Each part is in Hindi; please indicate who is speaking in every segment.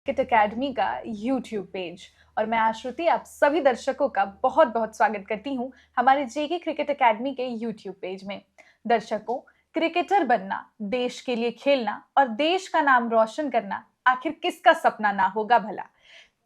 Speaker 1: क्रिकेट एकेडमी का यूट्यूब पेज। और मैं आश्रुति आप सभी दर्शकों का बहुत बहुत स्वागत करती हूँ हमारे जेके क्रिकेट एकेडमी के यूट्यूब पेज में। दर्शकों, क्रिकेटर बनना, देश के लिए खेलना और देश का नाम रोशन करना आखिर किसका सपना ना होगा भला।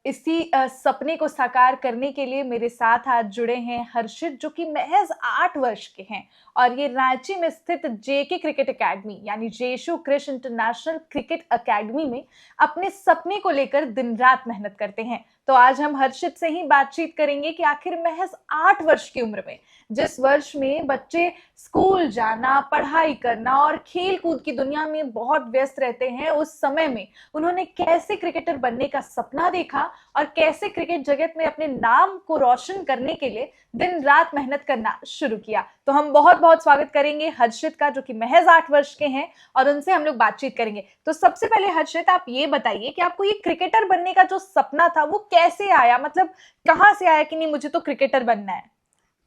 Speaker 1: इसी सपने को साकार करने के लिए मेरे साथ आज जुड़े हैं हर्षित, जो कि महज 8 वर्ष के हैं और ये रांची में स्थित जेके क्रिकेट एकेडमी यानी जेशु क्रिश इंटरनेशनल क्रिकेट एकेडमी में अपने सपने को लेकर दिन रात मेहनत करते हैं। तो आज हम हर्षित से ही बातचीत करेंगे कि आखिर महज 8 वर्ष की उम्र में, जिस वर्ष में बच्चे स्कूल जाना, पढ़ाई करना और खेल कूद की दुनिया में बहुत व्यस्त रहते हैं, उस समय में उन्होंने कैसे क्रिकेटर बनने का सपना देखा और कैसे क्रिकेट जगत में अपने नाम को रोशन करने के लिए दिन रात मेहनत करना शुरू किया। तो हम बहुत बहुत स्वागत करेंगे हर्षित का, जो कि महज 8 वर्ष के हैं, और उनसे हम लोग बातचीत करेंगे। तो सबसे पहले हर्षित, आप ये बताइए कि आपको ये क्रिकेटर बनने का जो सपना था वो कैसे आया, मतलब कहाँ से आया कि नहीं मुझे तो क्रिकेटर बनना है।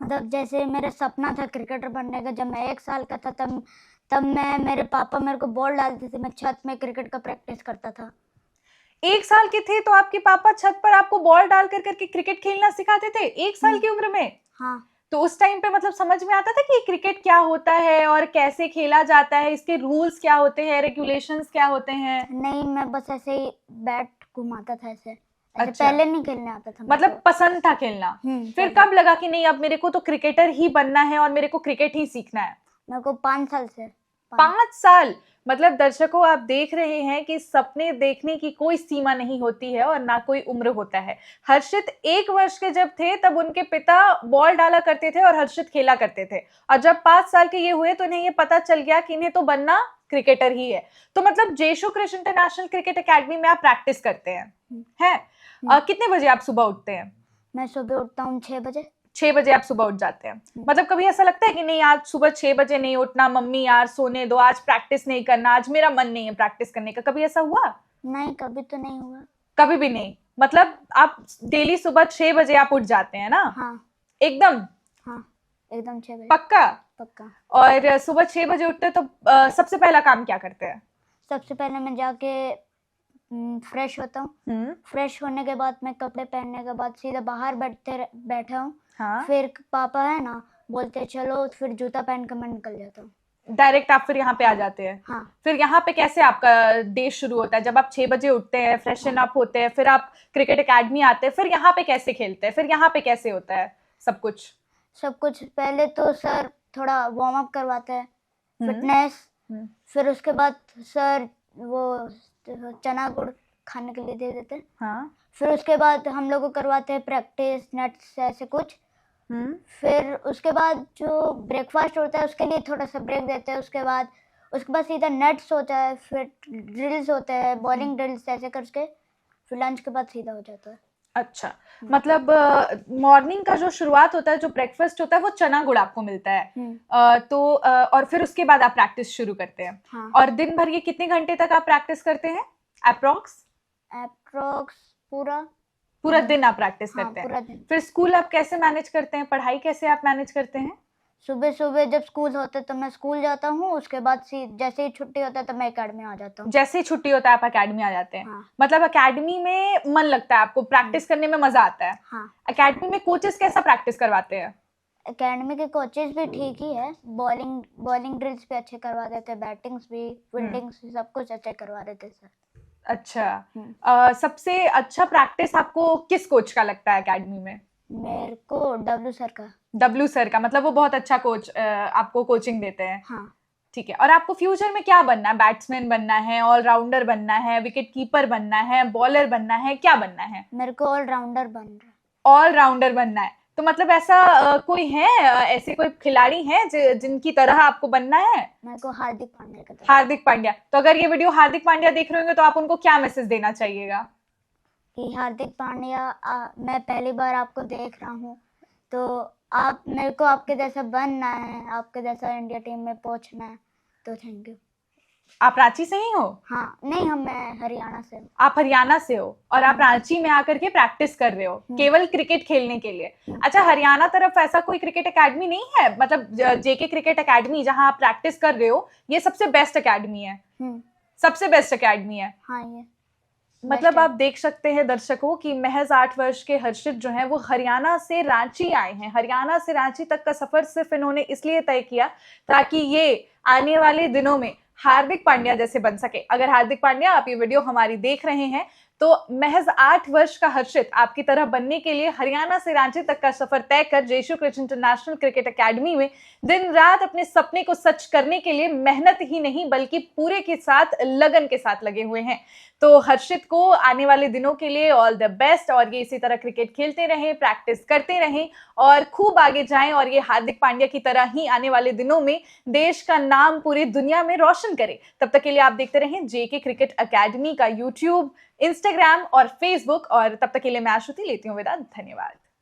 Speaker 2: मतलब जैसे मेरा सपना था क्रिकेटर बनने का, जब मैं 1 साल का था तब मेरे पापा मेरे को बॉल डालते थे, मैं छत में क्रिकेट का प्रैक्टिस करता था।
Speaker 1: 1 साल के थे तो आपके पापा छत पर आपको बॉल डाल करके क्रिकेट खेलना सिखाते थे 1 साल की उम्र में?
Speaker 2: हाँ।
Speaker 1: तो उस टाइम पे मतलब समझ में आता था कि क्रिकेट क्या होता है और कैसे खेला जाता है, इसके रूल्स क्या होते हैं, रेगुलेशंस क्या होते हैं?
Speaker 2: नहीं, मैं बस ऐसे ही बैट घुमाता था ऐसे।
Speaker 1: अच्छा।
Speaker 2: पहले नहीं खेलने आता था,
Speaker 1: मतलब पसंद था खेलना। फिर कब लगा कि नहीं अब मेरे को तो क्रिकेटर ही बनना है और मेरे को क्रिकेट ही सीखना है?
Speaker 2: मेरे को 5 साल से।
Speaker 1: 5 साल? मतलब दर्शकों, आप देख रहे हैं कि सपने देखने की कोई सीमा नहीं होती है और ना कोई उम्र होता है। हर्षित 1 वर्ष के जब थे तब उनके पिता बॉल डाला करते थे और हर्षित खेला करते थे, और जब 5 साल के ये हुए तो इन्हें ये पता चल गया कि इन्हें तो बनना क्रिकेटर ही है। तो मतलब जेशु क्रिश इंटरनेशनल क्रिकेट एकेडमी में आप प्रैक्टिस करते हैं? कितने बजे आप सुबह उठते हैं?
Speaker 2: मैं सुबह उठता हूँ 6 बजे।
Speaker 1: 6 बजे आप सुबह उठ जाते हैं। मतलब कभी ऐसा लगता है कि नहीं आज सुबह 6 बजे नहीं उठना, मम्मी यार सोने दो, आज प्रैक्टिस नहीं करना, आज मेरा मन नहीं है प्रैक्टिस करने का, कभी ऐसा हुआ?
Speaker 2: नहीं, कभी तो नहीं हुआ।
Speaker 1: कभी भी नहीं? मतलब आप डेली सुबह 6 बजे आप उठ जाते हैं ना?
Speaker 2: हाँ।
Speaker 1: एकदम?
Speaker 2: हाँ, एकदम 6 बजे।
Speaker 1: पक्का?
Speaker 2: पक्का।
Speaker 1: और सुबह 6 बजे उठते तो सबसे पहला काम क्या करते हैं?
Speaker 2: सबसे पहले मैं जाके फ्रेश होता हूँ। फ्रेश होने के बाद मैं कपड़े पहनने के बाद सीधा बाहर बैठा हूँ।
Speaker 1: हाँ।
Speaker 2: फिर पापा है ना बोलते चलो, फिर जूता पहन कर मैं निकल जाता हूँ।
Speaker 1: डायरेक्ट आप फिर यहाँ पे आ जाते हैं?
Speaker 2: हाँ।
Speaker 1: फिर यहाँ पे कैसे आपका डे शुरू होता है? जब आप 6 बजे उठते हैं, फ्रेशन अप होते हैं, फिर आप क्रिकेट एकेडमी आते हैं, फिर यहाँ पे कैसे खेलते हैं, फिर यहाँ पे कैसे होता है सब कुछ?
Speaker 2: पहले तो सर थोड़ा वार्म अप करवाते हैं, फिटनेस। फिर उसके बाद सर वो चना गुड़ खाने के लिए दे देते हैं।
Speaker 1: हाँ।
Speaker 2: फिर उसके बाद हम लोग को करवाते हैं प्रैक्टिस नेट्स ऐसे कुछ। फिर उसके बाद जो ब्रेकफास्ट होता है उसके लिए थोड़ा सा ब्रेक देते हैं। उसके बाद सीधा नेट्स होता है, फिर ड्रिल्स होते हैं, बॉलिंग ड्रिल्स ऐसे करके फिर लंच के बाद सीधा हो जाता है।
Speaker 1: अच्छा, मतलब मॉर्निंग का जो शुरुआत होता है, जो ब्रेकफास्ट होता है, वो चना गुड़ आपको मिलता है। और फिर उसके बाद आप प्रैक्टिस शुरू करते हैं।
Speaker 2: हाँ।
Speaker 1: और दिन भर ये कितने घंटे तक आप प्रैक्टिस करते हैं अप्रोक्स? पूरा दिन आप प्रैक्टिस करते हैं?
Speaker 2: पूरा दिन।
Speaker 1: फिर स्कूल आप कैसे मैनेज करते हैं, पढ़ाई कैसे आप मैनेज करते हैं?
Speaker 2: सुबह जब स्कूल होता है तो मैं स्कूल जाता हूँ, उसके बाद जैसे ही छुट्टी होता है तो मैं एकेडमी आ जाता हूँ।
Speaker 1: जैसे ही छुट्टी होता है आप एकेडमी आ जाते हैं?
Speaker 2: हाँ।
Speaker 1: मतलब एकेडमी में मन लगता है आपको, प्रैक्टिस करने में मजा आता है?
Speaker 2: हाँ।
Speaker 1: एकेडमी में कोचेस कैसा प्रैक्टिस करवाते हैं?
Speaker 2: एकेडमी के कोचेस भी ठीक ही है, बॉलिंग ड्रिल्स भी अच्छे करवा देते हैं, बैटिंग्स भी, फील्डिंग्स भी, सब कुछ अच्छे करवा देते हैं सर।
Speaker 1: अच्छा। सबसे अच्छा प्रैक्टिस आपको किस कोच का लगता है एकेडमी में?
Speaker 2: मेरे को डब्लू सर का।
Speaker 1: मतलब वो बहुत अच्छा कोच आपको कोचिंग देते हैं?
Speaker 2: हाँ।
Speaker 1: ठीक है। और आपको फ्यूचर में क्या बनना है? बैट्समैन बनना है, ऑलराउंडर बनना है, विकेट कीपर बनना है, बॉलर बनना है, क्या बनना है?
Speaker 2: मेरे को ऑलराउंडर
Speaker 1: बनना है। तो मतलब ऐसा कोई है, ऐसे कोई खिलाड़ी हैं जिनकी तरह आपको बनना है?
Speaker 2: मेरे को
Speaker 1: हार्दिक पांड्या। तो अगर ये वीडियो हार्दिक पांड्या देख रहे होंगे तो आप उनको क्या मैसेज देना चाहिएगा?
Speaker 2: कि हार्दिक पांड्या, मैं पहली बार आपको देख रहा हूँ, तो आप मेरे को आपके जैसा बनना है, आपके जैसा इंडिया टीम में पहुंचना है, तो थैंक यू।
Speaker 1: आप रांची से ही हो?
Speaker 2: हाँ। नहीं, मैं हरियाणा से हूँ।
Speaker 1: आप हरियाणा से हो और आप रांची में आकर के प्रैक्टिस कर रहे हो केवल क्रिकेट खेलने के लिए? अच्छा, हरियाणा तरफ ऐसा कोई क्रिकेट एकेडमी नहीं है? मतलब जेके क्रिकेट एकेडमी जहां आप प्रैक्टिस कर रहे हो, ये सबसे बेस्ट एकेडमी है?
Speaker 2: हाँ, ये।
Speaker 1: मतलब
Speaker 2: Best है।
Speaker 1: आप देख सकते हैं दर्शकों कि महज 8 वर्ष के हर्षित जो हैं वो हरियाणा से रांची आए हैं। हरियाणा से रांची तक का सफर सिर्फ इन्होंने इसलिए तय किया ताकि ये आने वाले दिनों में हार्दिक पांड्या जैसे बन सके। अगर हार्दिक पांड्या आप ये वीडियो हमारी देख रहे हैं तो महज 8 वर्ष का हर्षित आपकी तरह बनने के लिए हरियाणा से रांची तक का सफर तय कर जेशु क्रिच इंटरनेशनल क्रिकेट एकेडमी में दिन रात अपने सपने को सच करने के लिए मेहनत ही नहीं बल्कि पूरे के साथ लगन के साथ लगे हुए हैं। तो हर्षित को आने वाले दिनों के लिए ऑल द बेस्ट और ये इसी तरह क्रिकेट खेलते रहें, प्रैक्टिस करते रहें और खूब आगे जाएं और ये हार्दिक पांड्या की तरह ही आने वाले दिनों में देश का नाम पूरी दुनिया में रोशन करें। तब तक के लिए आप देखते रहें जेके क्रिकेट एकेडमी का यूट्यूब, इंस्टाग्राम और फेसबुक और तब तक के लिए मैं आश्रुति लेती हूँ विदा। धन्यवाद।